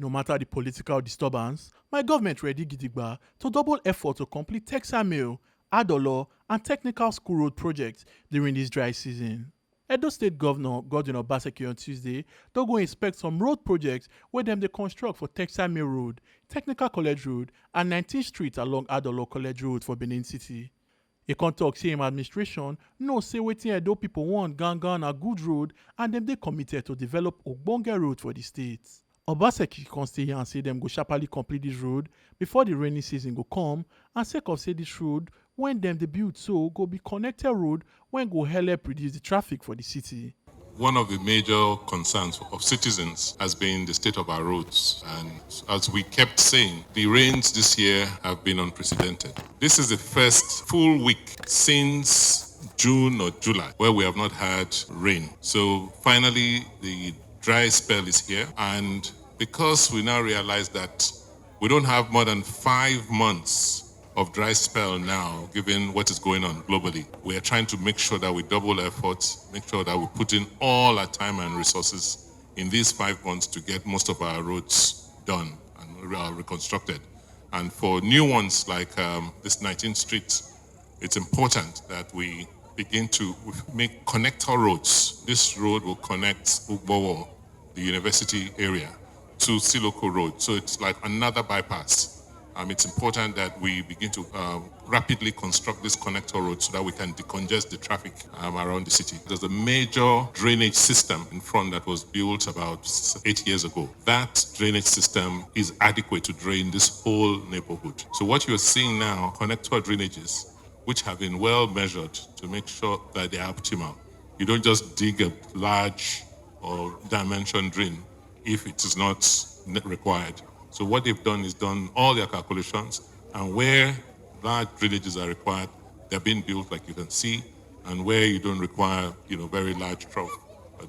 No matter the political disturbance, my government ready Gidigba to double effort to complete Textile Mill, Adolo, and Technical School Road projects during this dry season. Edo State Governor Godwin Obaseki on Tuesday don go inspect some road projects wey dem dey construct for Textile Mill Road, Technical College Road, and 19th Street along Adolo College Road for Benin City. E con tok say im administration know say wetin Edo pipo want gangan na good road and dem dey committed to develop ogbonge road for di state. Obaseki con stay yarn say dem go sharparly complete dis road before di rainy season go come, and sake of say dis road wen dem dey build so go be connected road wey go help reduce di traffic for di city. One of the major concerns of citizens has been the state of our roads. And as we kept saying, the rains this year have been unprecedented. This is the first full week since June or July where we have not had rain. So finally, the dry spell is here. And because we now realize that we don't have more than 5 months of dry spell now, given what is going on globally, we are trying to make sure that we double efforts, make sure that we put in all our time and resources in these 5 months to get most of our roads done and reconstructed. And for new ones like this 19th Street, it's important that we begin to make connector roads. This road will connect Ugbowo, the university area, to Siloko Road. So it's like another bypass. It's important that we begin to rapidly construct this connector road so that we can decongest the traffic around the city. There's a major drainage system in front that was built about 8 years ago. That drainage system is adequate to drain this whole neighborhood. So what you're seeing now, connector drainages, which have been well measured to make sure that they are optimal. You don't just dig a large or dimension drain if it is not required. So what they've done is done all their calculations, and where large drainages are required, they're being built like you can see, and where you don't require, very large trough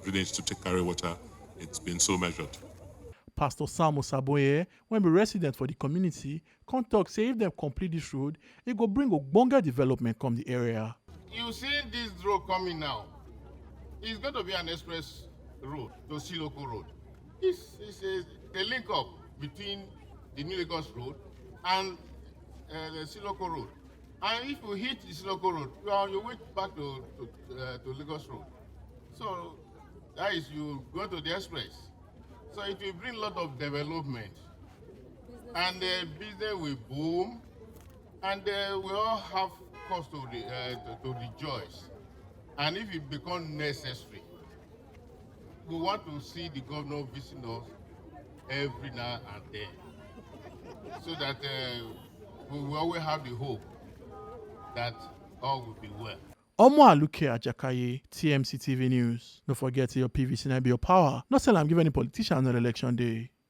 drainage to carry water, it's been so measured. Pastor Sam Osaboye, when be resident for the community, con tok say if dem complete this road, it go bring ogbonge development come the area. You see this road coming now, it's going to be an express road to Siloko Road. It's a link up between the New Lagos Road and the Siloko Road. And if you hit the Siloko Road, you are on your way back to Lagos Road. So that is, you go to the express. So it will bring a lot of development. And the business will boom. And we all have cause to rejoice. And if it becomes necessary, we want to see the governor visiting us every now and then, so that we will always have the hope that all will be well. Omo Aluke Ajakaye, TMC TV News. Don't forget your PVC be your power. Not say I'm giving any politician on election day.